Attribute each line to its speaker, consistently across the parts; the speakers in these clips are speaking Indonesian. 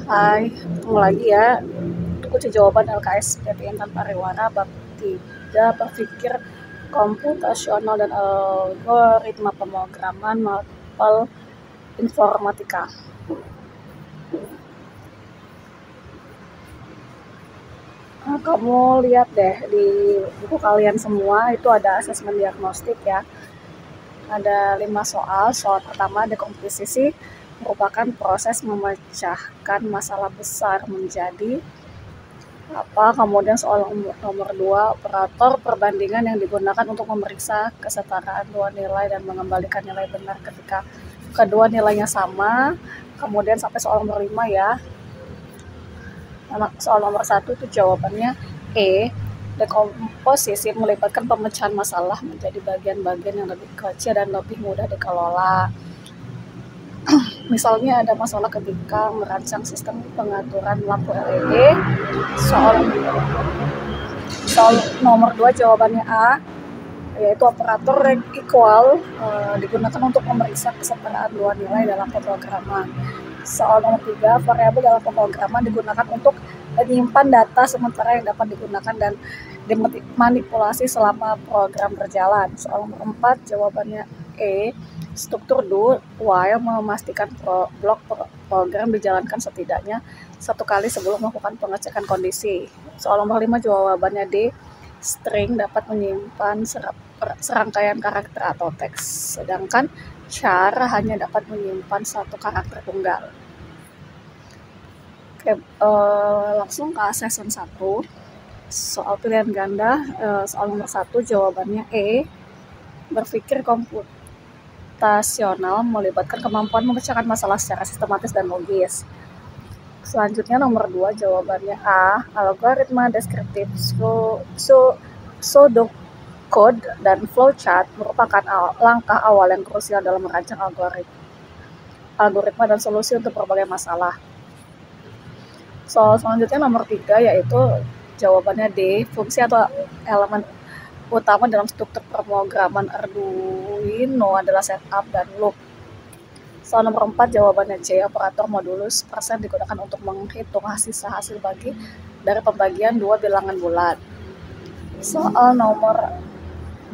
Speaker 1: Hai, ketemu lagi ya. Kunci jawaban LKS PTN tanpa Rewara bab 3 berpikir komputasional dan algoritma pemrograman mapel informatika. Nah, kamu lihat deh di buku kalian semua itu ada asesmen diagnostik ya. Ada 5 soal. Soal pertama, dekomposisi merupakan proses memecahkan masalah besar menjadi apa. Kemudian soal nomor 2, operator perbandingan yang digunakan untuk memeriksa kesetaraan dua nilai dan mengembalikan nilai benar ketika kedua nilainya sama. Kemudian sampai soal nomor 5 ya. Soal nomor 1 itu jawabannya E. Dekomposisi melibatkan pemecahan masalah menjadi bagian-bagian yang lebih kecil dan lebih mudah dikelola. Misalnya ada masalah ketika merancang sistem pengaturan lampu LED. Soal nomor 2 jawabannya A, yaitu operator equal digunakan untuk memeriksa kesetaraan dua nilai dalam pemrograman. Soal nomor 3, variabel dalam pemrograman digunakan untuk menyimpan data sementara yang dapat digunakan dan dimanipulasi selama program berjalan. Soal nomor 4 jawabannya E, struktur do while memastikan blok program dijalankan setidaknya satu kali sebelum melakukan pengecekan kondisi. Soal nomor 5 jawabannya D, string dapat menyimpan serangkaian karakter atau teks, sedangkan char hanya dapat menyimpan satu karakter tunggal. Oke, langsung ke assessment 1. Soal pilihan ganda, soal nomor 1 jawabannya E, berpikir komputasional melibatkan kemampuan memecahkan masalah secara sistematis dan logis. Selanjutnya nomor 2 jawabannya A, algoritma deskriptif pseudocode dan flowchart merupakan langkah awal yang krusial dalam merancang algoritma dan solusi untuk berbagai masalah. Soal selanjutnya nomor 3 yaitu jawabannya D, fungsi atau elemen utama dalam struktur pemrograman Arduino adalah setup dan loop. Soal nomor 4 jawabannya C, operator modulus persen digunakan untuk menghitung hasil bagi dari pembagian dua bilangan bulat. Soal nomor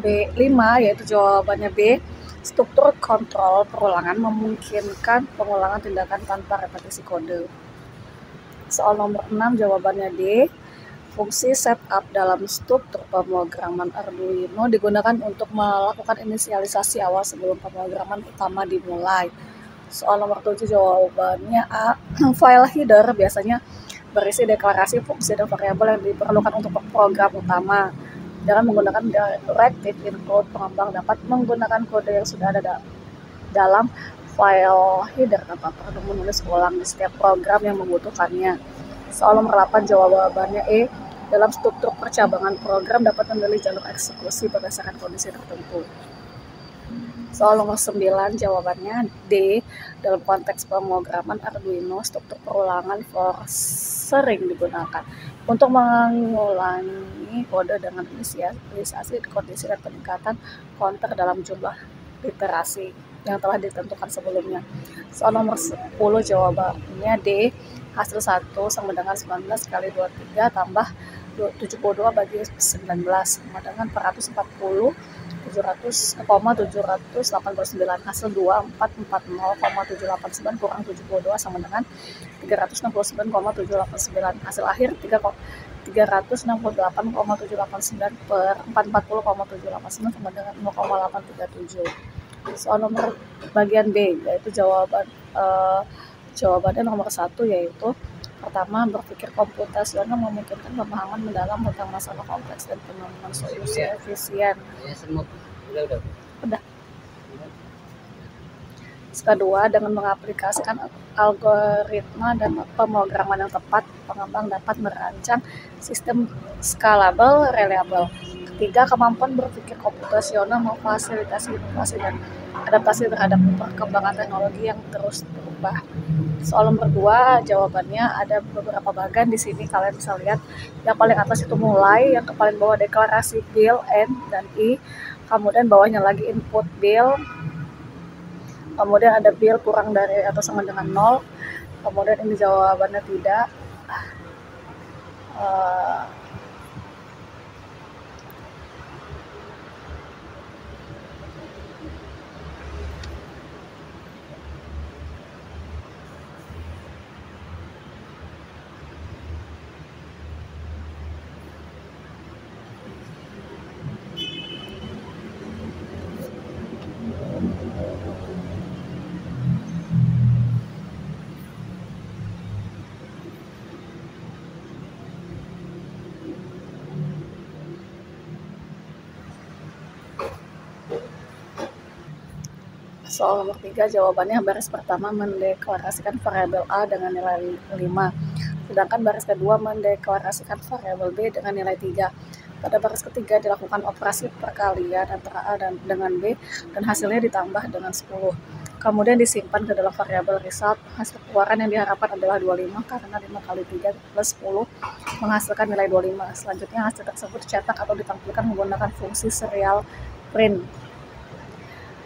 Speaker 1: B5 yaitu jawabannya B, struktur kontrol perulangan memungkinkan pengulangan tindakan tanpa repetisi kode. Soal nomor 6 jawabannya D, fungsi setup dalam struktur pemrograman Arduino digunakan untuk melakukan inisialisasi awal sebelum pemrograman utama dimulai. Soal nomor 7 jawabannya A, file header biasanya berisi deklarasi fungsi dan variabel yang diperlukan untuk program utama. Dengan menggunakan directive include, pengembang dapat menggunakan kode yang sudah ada dalam file header tanpa perlu menulis ulang di setiap program yang membutuhkannya. Soal nomor 8 jawabannya E, dalam struktur percabangan program dapat memilih jalur eksekusi berdasarkan kondisi tertentu. Soal nomor 9 jawabannya D, dalam konteks pemrograman Arduino struktur perulangan for sering digunakan untuk mengulangi kode dengan inisialisasi kondisi dan peningkatan counter dalam jumlah iterasi yang telah ditentukan sebelumnya. Soal nomor 10 jawabannya D, hasil 1 sama dengan 19 kali 23 tambah 72 bagi 19 sama dengan 440 700,789. Hasil 2440,789 kurang 72 sama dengan 369,789. Hasil akhir 368,789 per 440,789 sama dengan 0,837. Soal nomor bagian B yaitu jawabannya nomor 1 yaitu pertama, berpikir komputasional memungkinkan pemahaman mendalam tentang masalah kompleks dan penemuan solusi efisien. Udah. Kedua, dengan mengaplikasikan algoritma dan pemrograman yang tepat, pengembang dapat merancang sistem scalable, reliable. Ketiga, kemampuan berpikir komputasional memfasilitasi inovasi dan adaptasi terhadap perkembangan teknologi yang terus berubah. Soal nomor 2 jawabannya ada beberapa bagian di sini, kalian bisa lihat. Yang paling atas itu mulai, yang paling bawah deklarasi bill, N dan I, kemudian bawahnya lagi input bill, kemudian ada bill kurang dari atau sama dengan 0, Kemudian ini jawabannya tidak. Soal nomor 3, jawabannya baris pertama mendeklarasikan variabel A dengan nilai 5, sedangkan baris kedua mendeklarasikan variabel B dengan nilai 3. Pada baris ketiga dilakukan operasi perkalian antara A dengan B dan hasilnya ditambah dengan 10. Kemudian disimpan ke dalam variabel result. Hasil keluaran yang diharapkan adalah 25 karena 5 kali 3 plus 10 menghasilkan nilai 25. Selanjutnya hasil tersebut dicetak atau ditampilkan menggunakan fungsi serial print.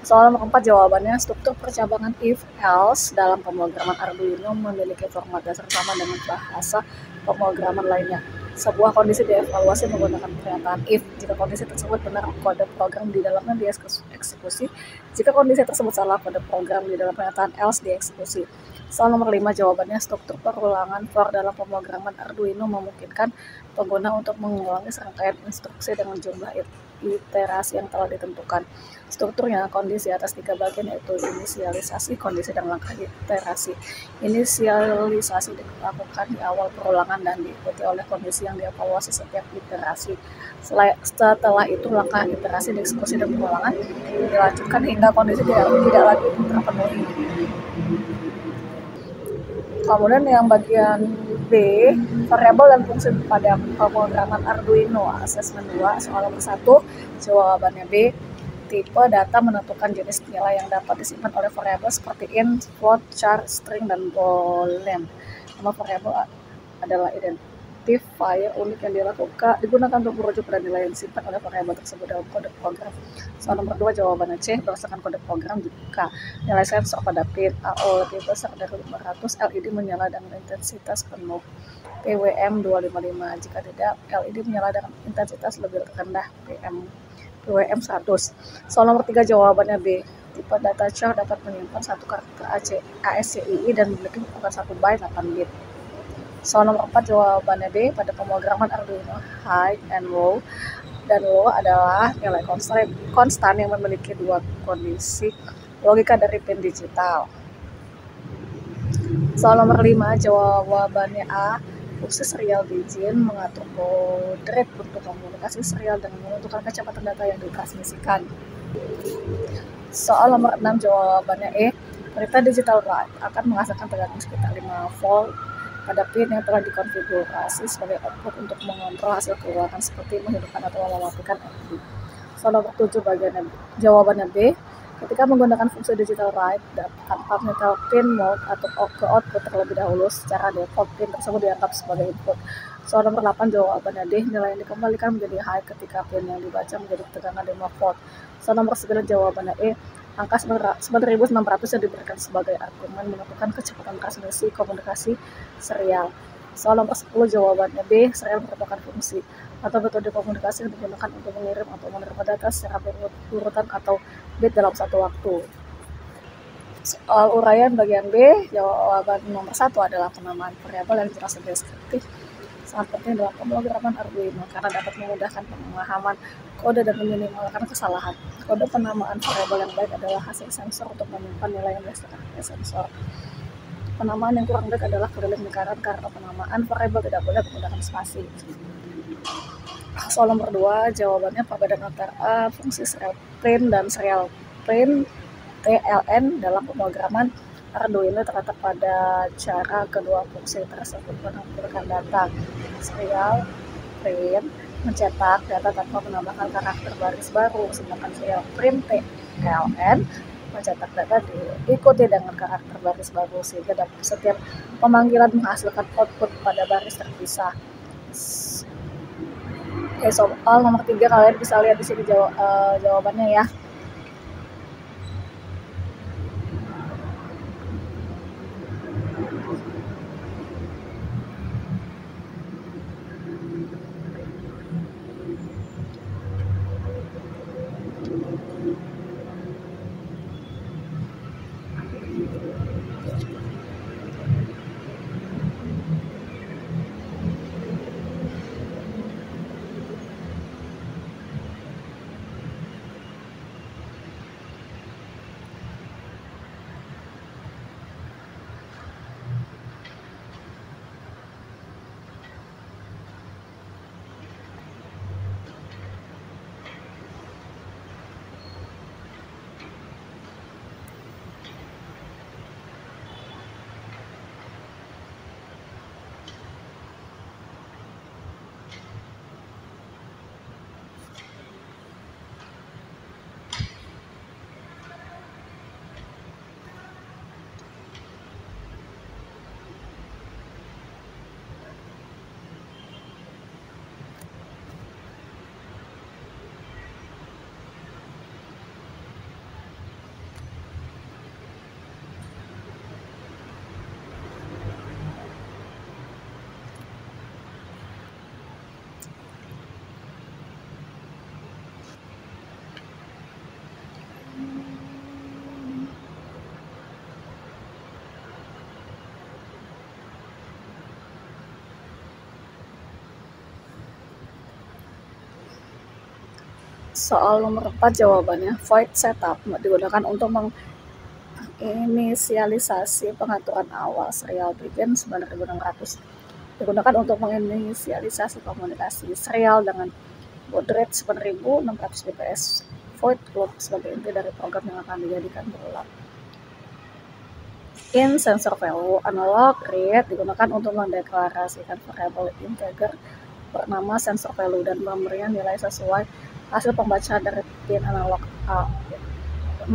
Speaker 1: Soal nomor 4, jawabannya struktur percabangan if-else dalam pemrograman Arduino memiliki format dasar sama dengan bahasa pemrograman lainnya. Sebuah kondisi dievaluasi menggunakan pernyataan if. Jika kondisi tersebut benar, kode program di dalamnya dieksekusi. Jika kondisi tersebut salah, kode program di dalam pernyataan else dieksekusi. Soal nomor 5, jawabannya struktur perulangan for dalam pemrograman Arduino memungkinkan pengguna untuk mengulangi serangkaian instruksi dengan jumlah iterasi yang telah ditentukan. Strukturnya kondisi atas 3 bagian, yaitu inisialisasi, kondisi, dan langkah iterasi. Inisialisasi dilakukan di awal perulangan dan diikuti oleh kondisi yang dievaluasi setiap iterasi. Setelah itu langkah iterasi, dieksekusi, dan perulangan dilanjutkan hingga kondisi tidak lagi terpenuhi. Kemudian yang bagian B, variabel dan fungsi pada pemrograman Arduino, asesmen 2, soal nomor 1, jawabannya B. Tipe data menentukan jenis nilai yang dapat disimpan oleh variabel seperti int, float, char, string, dan boolean. Nama variabel adalah identifier unik yang digunakan untuk merujuk pada nilai yang disimpan oleh variabel tersebut dalam kode program. Soal nomor 2, jawabannya C, berdasarkan kode program jika nilai sensor pada pin AO lebih besar dari 500, LED menyala dengan intensitas penuh PWM 255. Jika tidak, LED menyala dengan intensitas lebih rendah PWM 100. Soal nomor 3, jawabannya B. Tipe data char dapat menyimpan satu karakter ASCII dan memiliki ukuran 1 byte 8 bit. Soal nomor 4, jawabannya B. Pada pemrograman Arduino, high and low dan low adalah nilai konstan yang memiliki 2 kondisi logika dari pin digital. Soal nomor 5, jawabannya A. Fungsi serial digit mengatur baud rate untuk komunikasi serial dengan menentukan kecepatan data yang ditransmisikan. Soal nomor 6, jawabannya E. Perintah digital write akan menghasilkan tegangan sekitar 5 volt pada pin yang telah dikonfigurasi sebagai output untuk mengontrol hasil keluaran seperti menghidupkan atau mematikan LED. Soal nomor 7, jawabannya B. Ketika menggunakan fungsi digital write tanpa menyetel pin mode atau ke output terlebih dahulu, secara default pin tersebut dianggap sebagai input. Soal nomor 8, jawabannya D. Nilai yang dikembalikan menjadi high ketika pin yang dibaca menjadi tegangan 5 volt. Soal nomor 9, jawabannya E. Angka 9600 yang diberikan sebagai argumen menentukan kecepatan transmisi komunikasi serial. Soal nomor 10, jawabannya B. Serial merupakan fungsi atau metode komunikasi yang digunakan untuk mengirim atau menerima data secara berurutan atau bit dalam satu waktu. Soal uraian bagian B, jawaban nomor 1 adalah penamaan variabel yang jelas dan deskriptif sangat penting dalam pemrograman Arduino karena dapat memudahkan pemahaman kode dan meminimalkan kesalahan. Kode penamaan variabel yang baik adalah hasil sensor untuk menyimpan nilai yang berdasarkan sensor. Penamaan yang kurang baik adalah keliling lingkaran karena penamaan variabel tidak boleh menggunakan spasi. Soal nomor 2, jawabannya perbedaan antara fungsi serial print dan serial print TLN dalam pemrograman Arduino terletak pada cara kedua fungsi tersebut menampilkan data. Serial print mencetak data tanpa menambahkan karakter baris baru, sedangkan serial print TLN mencetak data diikuti dengan karakter baris baru sehingga setiap pemanggilan menghasilkan output pada baris terpisah. Oke, soal nomor 3 kalian bisa lihat di sini jawabannya ya. Soal nomor 4 jawabannya, void setup digunakan untuk menginisialisasi pengaturan awal serial begin 9600. Digunakan untuk menginisialisasi komunikasi serial dengan baud rate 9600 dps. Void loop sebagai inti dari program yang akan dijadikan berulang. In sensor value, analog read digunakan untuk mendeklarasikan variabel integer bernama sensor value dan memberikan nilai sesuai hasil pembacaan dari pin analog A0.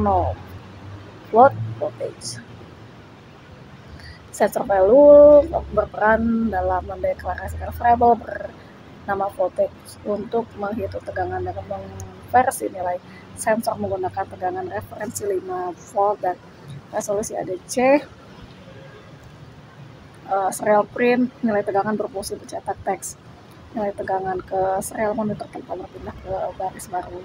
Speaker 1: Float voltage. Sensor value berperan dalam mendeklarasikan variabel bernama voltage untuk menghitung tegangan dan mengonversi nilai sensor menggunakan tegangan referensi 5 volt dan resolusi ADC. Serial print, nilai tegangan berfungsi mencetak teks. Nilai tegangan ke serial monitor tanpa berpindah ke baris baru.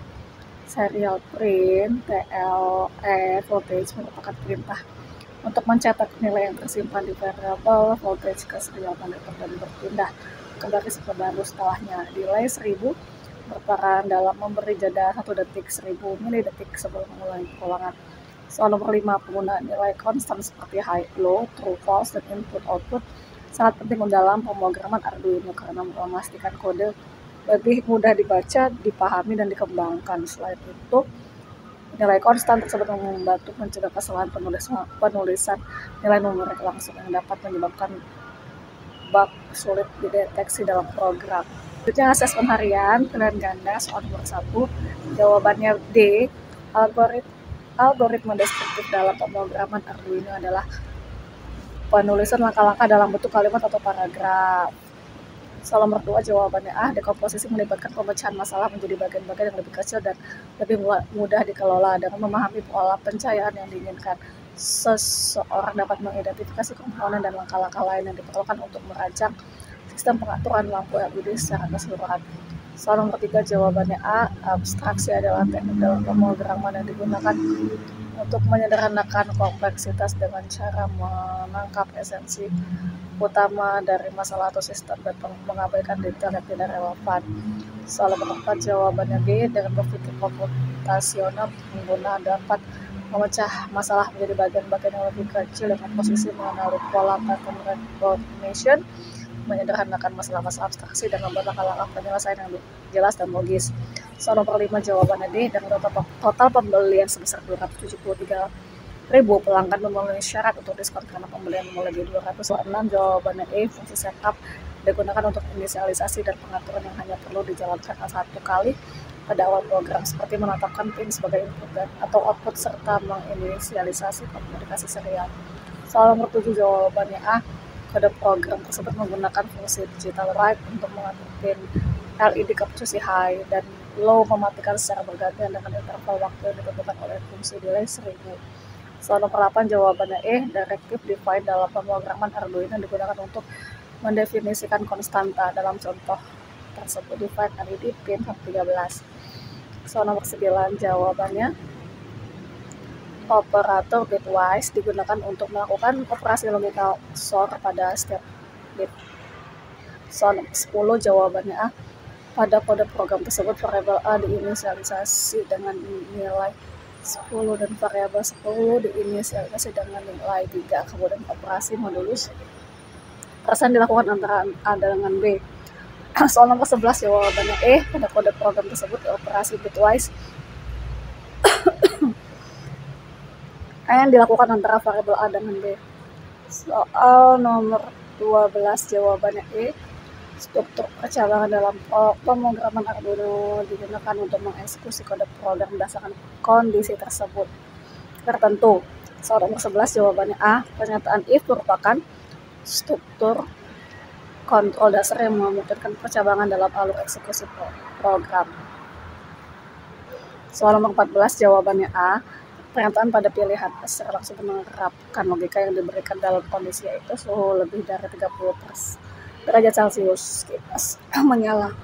Speaker 1: Serial print TLE voltage merupakan perintah untuk mencetak nilai yang tersimpan di variabel voltage ke serial monitor dan berpindah ke baris baru setelahnya. Delay 1000 berperan dalam memberi jeda 1 detik 1000 milidetik sebelum mengulangi pengulangan. Soal nomor 5, penggunaan nilai konstan seperti high, low, true, false, dan input-output sangat penting dalam pemrograman Arduino karena memastikan kode lebih mudah dibaca, dipahami, dan dikembangkan. Selain itu, nilai konstan tersebut membantu mencegah kesalahan penulisan nilai numerik langsung yang dapat menyebabkan bug sulit dideteksi dalam program. Selanjutnya asesmen harian, pilihan ganda, soal nomor 1. Jawabannya D. Algoritma deskriptif dalam pemrograman Arduino adalah penulisan langkah-langkah dalam bentuk kalimat atau paragraf. Soal nomor 2 jawabannya A. Dekomposisi melibatkan pemecahan masalah menjadi bagian-bagian yang lebih kecil dan lebih mudah dikelola. Dengan memahami pola pencahayaan yang diinginkan, seseorang dapat mengidentifikasi komponen dan langkah-langkah lain yang diperlukan untuk merancang sistem pengaturan lampu LED secara keseluruhan. Soal nomor 3 jawabannya A. Abstraksi adalah teknik dalam pemrograman yang digunakan untuk menyederhanakan kompleksitas dengan cara menangkap esensi utama dari masalah atau sistem dan mengabaikan detail yang tidak relevan. Soal nomor 4 jawabannya B. Dengan berpikir komputasional, pengguna dapat memecah masalah menjadi bagian-bagian yang lebih kecil dengan posisi mengenali pola pattern recognition, menyederhanakan masalah-masalah abstraksi dan membuat langkah-langkah penyelesaian yang jelas dan logis. Soal nomor 5 jawabannya D. Dengan total pembelian sebesar 273.000, pelanggan memenuhi syarat untuk diskon karena pembelian melebihi 206. Jawabannya E. Fungsi setup digunakan untuk inisialisasi dan pengaturan yang hanya perlu dijalankan satu kali pada awal program, seperti menetapkan pin sebagai input atau output serta menginisialisasi komunikasi serial. Soal nomor 7 jawabannya A. Kode program tersebut menggunakan fungsi digital write untuk mengatur pin LED ke posisi high dan low mematikan secara bergantian dengan interval waktu yang ditentukan oleh fungsi delay 1000. Soal nomor 8 jawabannya E. Directive define dalam pemrograman Arduino digunakan untuk mendefinisikan konstanta. Dalam contoh tersebut define LED pin 13. Soal nomor 9 jawabannya operator bitwise digunakan untuk melakukan operasi logical XOR pada setiap bit. Soal 10 jawabannya A. Pada kode program tersebut variabel A diinisialisasi dengan nilai 10 dan variabel 10 diinisialisasi dengan nilai 3. Kemudian operasi modulus persen dilakukan antara A dengan B. Soal nomor 11 jawabannya E. Pada kode program tersebut operasi bitwise yang dilakukan antara variabel A dengan B. Soal nomor 12 jawabannya E. Struktur percabangan dalam pemrograman Arduino digunakan untuk mengeksekusi kode program berdasarkan kondisi tersebut tertentu. Soal nomor 11 jawabannya A. Pernyataan if merupakan struktur kontrol dasar yang memungkinkan percabangan dalam alur eksekusi program. Soal nomor 14 jawabannya A. Pernyataan pada pilihan secara langsung menerapkan logika yang diberikan dalam kondisi yaitu suhu lebih dari 30 derajat Celcius, kipas menyala.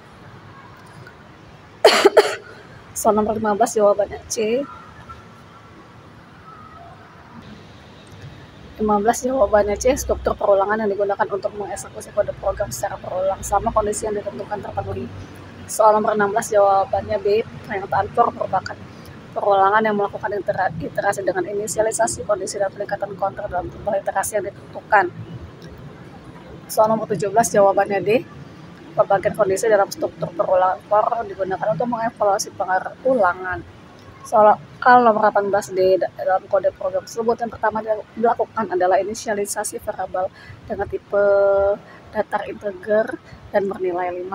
Speaker 1: Soal nomor 15 jawabannya C. 15 jawabannya C. Struktur perulangan yang digunakan untuk mengeksekusi kode program secara berulang selama kondisi yang ditentukan terpenuhi. Soal nomor 16 jawabannya B. pernyataan for merupakan perulangan yang melakukan iterasi dengan inisialisasi kondisi dan peningkatan counter dalam jumlah iterasi yang ditentukan. Soal nomor 17 jawabannya D. Pembagian kondisi dalam struktur perulangan for digunakan untuk mengevaluasi pengaruh ulangan. Soal nomor 18D dalam kode program tersebut, yang pertama dilakukan adalah inisialisasi variabel dengan tipe datar integer dan bernilai 5.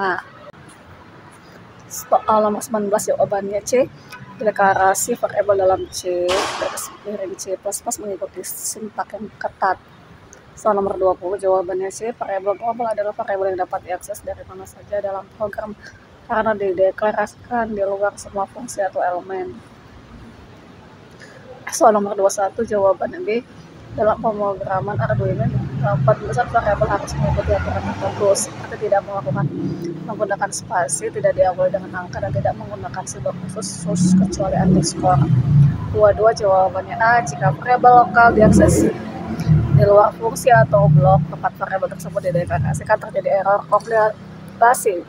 Speaker 1: Soal nomor 19 jawabannya C. Deklarasi variabel dalam C mengikuti sintak yang ketat. Soal nomor 20 jawabannya C. Variabel global adalah variabel yang dapat diakses dari mana saja dalam program karena dideklarasikan di luar semua fungsi atau elemen. Soal nomor 21 jawabannya B. Dalam pemrograman Arduino, penulisan variabel harus mengikuti aturan tertentu seperti tidak menggunakan spasi, tidak diawali dengan angka, dan tidak menggunakan simbol khusus kecuali underscore. 22 jawabannya A. Jika variabel lokal diakses di luar fungsi atau blok tempat variabel tersebut dideklarasikan, terjadi error kompilasi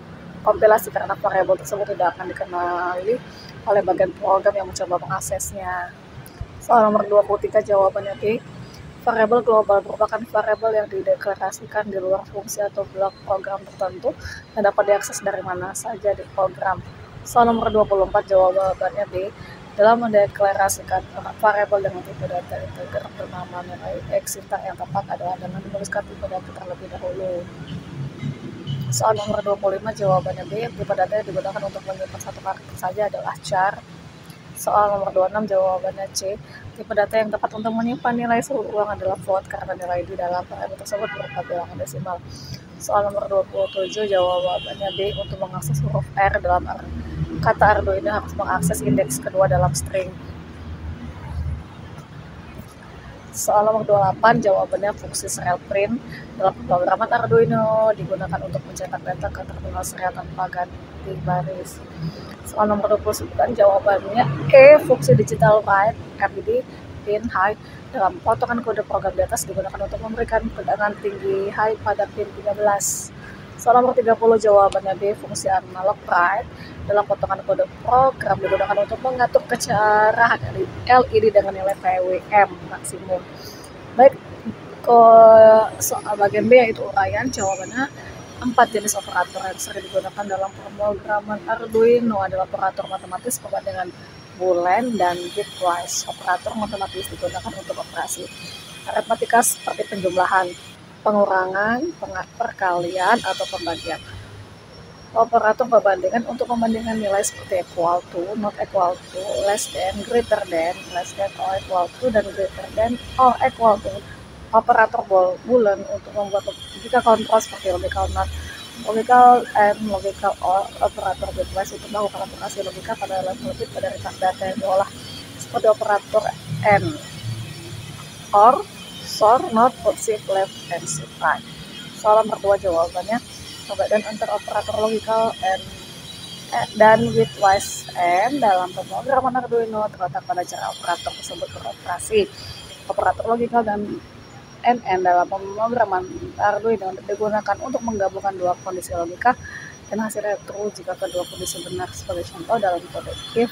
Speaker 1: karena variabel tersebut tidak akan dikenali oleh bagian program yang mencoba mengaksesnya. Soal nomor 23 jawabannya D. Variabel global merupakan variabel yang dideklarasikan di luar fungsi atau blok program tertentu dan dapat diakses dari mana saja di program. Soal nomor 24 jawabannya B. Dalam mendeklarasikan variabel dengan tipe data integer bernama nilai X, sintak yang tepat adalah dengan menuliskan tipe data terlebih dahulu. Soal nomor 25 jawabannya B. Tipe data yang digunakan untuk menyimpan satu karakter saja adalah char. Soal nomor 26 jawabannya C. Tipe data yang tepat untuk menyimpan nilai seluruh ulang adalah float karena nilai di dalam variabel tersebut berupa bilangan desimal. Soal nomor 27 jawabannya B. Untuk mengakses huruf R dalam kata Arduino harus mengakses indeks kedua dalam string. Soal nomor 28 jawabannya fungsi serial print dalam pemrograman Arduino digunakan untuk mencetak data ke terminal serial tanpa ganti baris. Soal nomor 29 jawabannya E. Fungsi digital write RDD pin high dalam potongan kode program di atas digunakan untuk memberikan tegangan tinggi high pada pin 13. Soal nomor 30 jawabannya B. Fungsi analog write dalam potongan kode program digunakan untuk mengatur kecerahan LED dengan nilai PWM maksimum. Baik, soal bagian B yaitu uraian, jawabannya 4 jenis operator yang sering digunakan dalam pemrograman Arduino adalah operator matematis, perbandingan boolean, dan bitwise. Operator matematis digunakan untuk operasi aritmatika seperti penjumlahan, pengurangan, perkalian, atau pembagian. Operator perbandingan untuk membandingkan nilai seperti equal to, not equal to, less than, greater than, less than or equal to, dan greater than or equal to. Operator boolean untuk membuat logika kontrol seperti logical not, logical and logical or. Operator bitwise untuk melakukan operasi logika pada level lebih dari data yang diolah seperti operator and, or, SOR, not, put, shift, left, and shift right. Soal nomor 2 jawabannya perbedaan antara operator logical dan bitwise and dalam pemrograman Arduino terletak pada cara operator tersebut beroperasi. Operator logical dan NN dalam pemrograman Arduino digunakan untuk menggabungkan dua kondisi logika dan hasilnya true jika kedua kondisi benar. Sebagai contoh dalam kode if,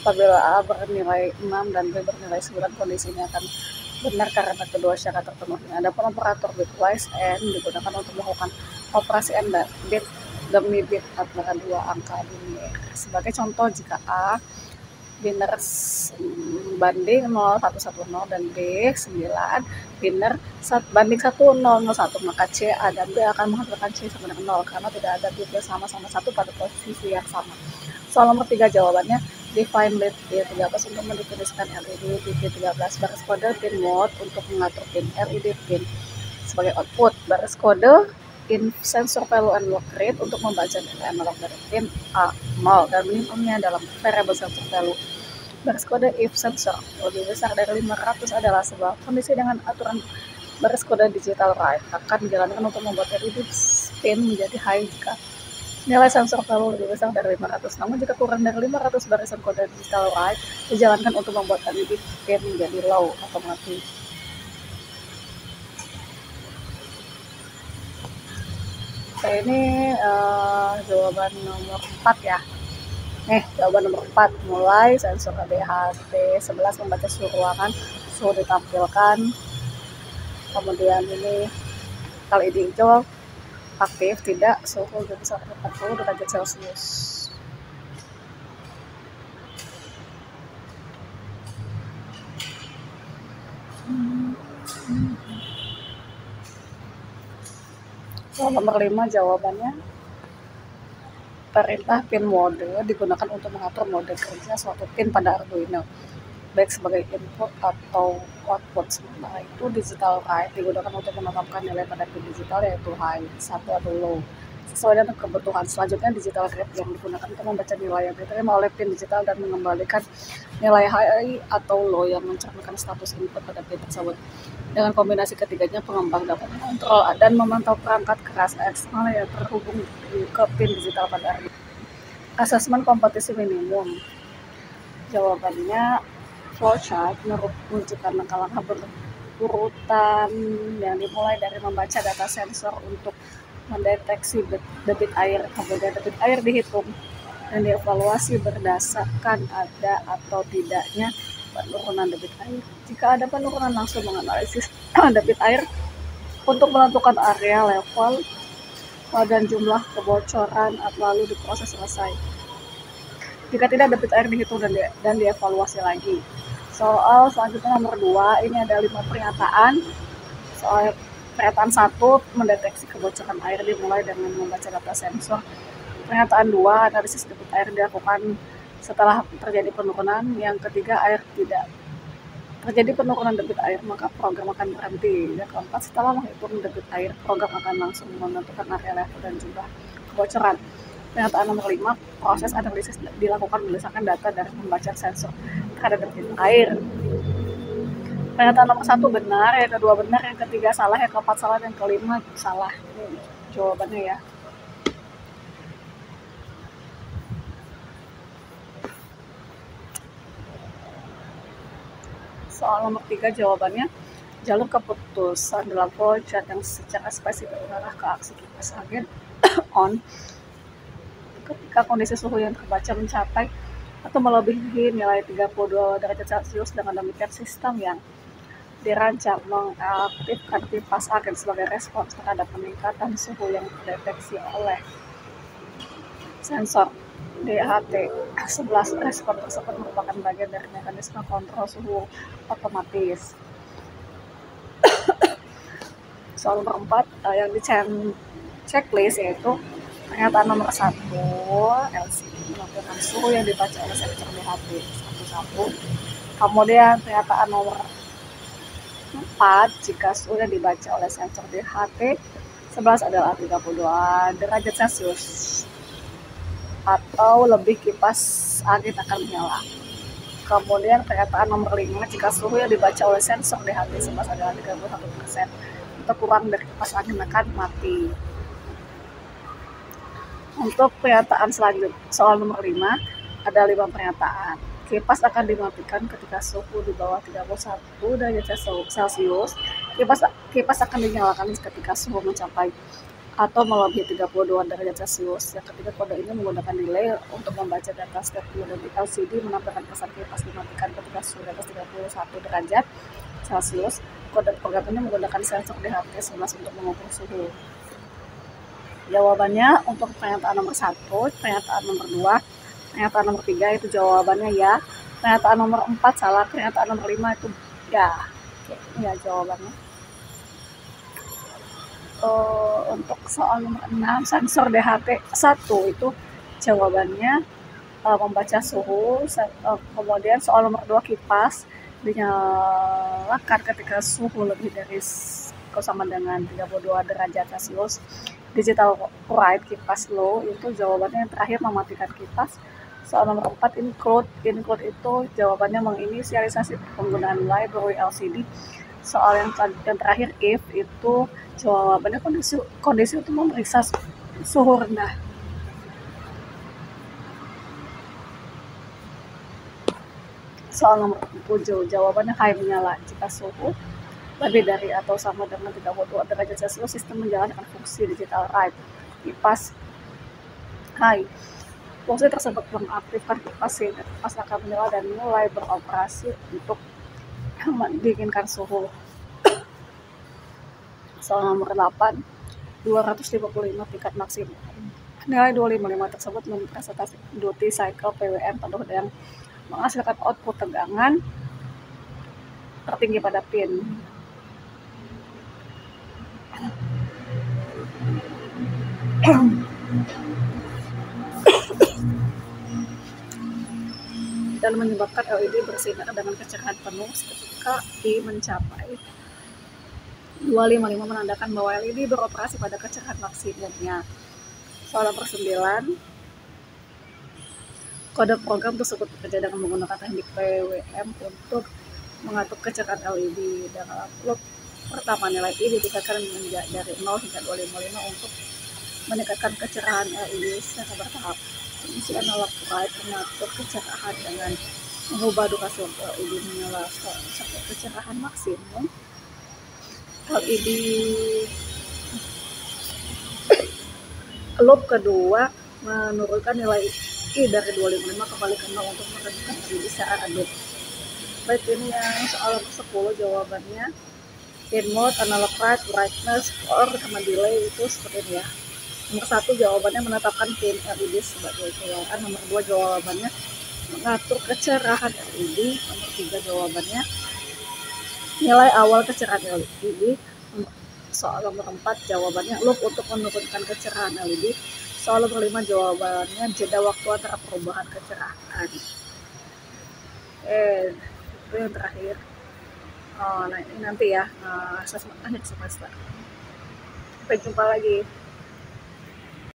Speaker 1: apabila A bernilai 6 dan B bernilai 9, kondisi ini akan benar karena kedua syarat terpenuhi. Adapun operator bitwise and digunakan untuk melakukan operasi AND bit demi bit antara dua angka linear. Sebagai contoh, jika A biner banding 0110 dan B 9 biner banding 1001, maka C, A, dan B akan menghasilkan C sama dengan 0 karena tidak ada bit yang sama-sama 1 pada posisi yang sama. Soal nomor 3 jawabannya define LED P13 untuk mendefinisikan LED P13, baris kode pin mode untuk mengatur pin LED pin sebagai output, baris kode in sensor value and lock rate untuk membaca nilai analog dari pin A0 dan menyimpannya dalam variable sensor value. Baris kode if sensor lebih besar dari 500 adalah sebuah kondisi dengan aturan baris kode digital write akan dijalankan untuk membuat LED pin menjadi high jika nilai sensor value lebih besar dari 500. Namun jika kurang dari 500, barisan kode digital write dijalankan untuk membuat LED pin menjadi low atau mati. Oke, ini jawaban nomor 4 ya. Jawaban nomor 4, mulai sensor DHT11 membaca suhu ruangan, suhu ditampilkan. Kemudian ini kalau LED hijau aktif, tidak, suhu bisa 40 derajat Celcius. Soal nomor 5 jawabannya, perintah pin mode digunakan untuk mengatur mode kerja suatu pin pada Arduino, baik sebagai input atau output. Sementara itu digital write digunakan untuk menetapkan nilai pada pin digital, yaitu high, 1 atau low, sesuai dengan kebutuhan. Selanjutnya digital read yang digunakan untuk membaca nilai yang diterima oleh pin digital dan mengembalikan nilai high atau low yang mencerminkan status input pada pin tersebut. Dengan kombinasi ketiganya, pengembang dapat mengontrol dan memantau perangkat keras eksternal yang terhubung ke pin digital pada Arduino. Asesmen kompetisi minimum. Jawabannya, flowchart menunjukkan langkah-langkah berurutan yang dimulai dari membaca data sensor untuk mendeteksi debit air. Kemudian debit air dihitung dan dievaluasi berdasarkan ada atau tidaknya penurunan debit air. Jika ada penurunan, langsung menganalisis debit air untuk menentukan area, level, dan jumlah kebocoran, lalu diproses selesai. Jika tidak, debit air dihitung dan dievaluasi lagi. Soal selanjutnya nomor 2, ini ada 5 pernyataan. Soal pernyataan 1, mendeteksi kebocoran air dimulai dengan membaca data sensor. Pernyataan 2, analisis debit air dilakukan setelah terjadi penurunan. Yang ketiga, air tidak terjadi penurunan debit air, maka program akan berhenti. Dan keempat, setelah menghitung debit air, program akan langsung menentukan area, level, dan jumlah kebocoran. Pernyataan nomor 5, proses analisis dilakukan berdasarkan data dari pembacaan sensor terhadap debit air. Pernyataan nomor 1 benar, yang kedua benar, yang ketiga salah, yang keempat salah, dan yang kelima salah. Ini jawabannya ya. Soal nomor 3 jawabannya, jalur keputusan dalam flowchart yang secara spesifik mengarah ke aksi kipas angin on ketika kondisi suhu yang terbaca mencapai atau melebihi nilai 32 derajat Celcius. Dengan demikian, sistem yang dirancang mengaktifkan kipas angin sebagai respons terhadap peningkatan suhu yang terdeteksi oleh sensor DHT11. Respon tersebut merupakan bagian dari mekanisme kontrol suhu otomatis. Soal nomor 4 yang di checklist yaitu pernyataan nomor 1, LCD menampilkan suhu yang dibaca oleh sensor DHT11. Kemudian pernyataan nomor 4, jika suhu yang dibaca oleh sensor DHT11 adalah 32 derajat Celcius atau lebih, kipas angin akan menyala. Kemudian pernyataan nomor 5, jika suhu yang dibaca oleh sensor DHT11 adalah 31% atau kurang dari, kipas angin akan mati. Untuk pernyataan selanjutnya, soal nomor 5, ada 5 pernyataan. Kipas akan dimatikan ketika suhu di bawah 31 derajat Celcius. Kipas akan dinyalakan ketika suhu mencapai atau melebihi 32 derajat Celcius. Yang ketiga, kode ini menggunakan delay untuk membaca data step dari LCD menampilkan pesan kipas dimatikan ketika suhu di atas 31 derajat Celcius. Kode program ini menggunakan sensor DHT11 untuk mengukur suhu. Jawabannya untuk pernyataan nomor 1, pernyataan nomor 2, pernyataan nomor 3 itu jawabannya ya. Pernyataan nomor 4 salah, pernyataan nomor 5 itu ya. Oke, ini ya jawabannya. Untuk soal nomor 6, sensor DHT1 itu jawabannya membaca suhu. Kemudian soal nomor 2, kipas dinyalakan ketika suhu lebih dari sama dengan 32 derajat Celcius. Digital write, kipas low, itu jawabannya yang terakhir mematikan kipas. Soal nomor 4, include itu jawabannya menginisialisasi penggunaan library LCD. Soal yang terakhir, if, itu jawabannya kondisi untuk memeriksa suhu rendah. Soal nomor 7, jawabannya high, menyala. Jika suhu lebih dari atau sama dengan 32 derajat Celcius, sistem menjalankan fungsi digital write. Kipas high. Fungsi tersebut mengaktifkan kipas akan menyala dan mulai beroperasi untuk mendinginkan suhu. Soal nomor 8, 255 tingkat maksimum. Nilai 255 tersebut mempresentasi duty cycle PWM penuh yang menghasilkan output tegangan tertinggi pada pin. Dan menyebabkan LED bersinar dengan kecerahan penuh ketika P mencapai 255 menandakan bahwa LED beroperasi pada kecerahan maksimumnya. Soal nomor 9, kode program tersebut bekerja dengan menggunakan teknik PWM untuk mengatur kecerahan LED. Dalam loop pertama, nilai I ditingkatkan dari 0 hingga 255 untuk meningkatkan kecerahan LED secara bertahap. Fungsi analog light mengatur kecerahan dengan mengubah durasi untuk LED menyala sampai kecerahan maksimum. LED loop kedua menurunkan nilai I dari 255 kembali ke 0 untuk menentukan LED secara redup. Baik, ini yang soal 10 jawabannya. In mode, analog light, brightness, or sama delay itu seperti ini ya. Nomor 1 jawabannya menetapkan pin LED sebagai keluaran. Nomor 2 jawabannya mengatur kecerahan LED. Nomor 3 jawabannya nilai awal kecerahan LED. Soal nomor 4 jawabannya loop untuk menurunkan kecerahan LED. Soal nomor 5 jawabannya jeda waktu antara perubahan kecerahan. Itu yang terakhir. Nah ini nanti ya, asesmen akhir semester. Sampai jumpa lagi.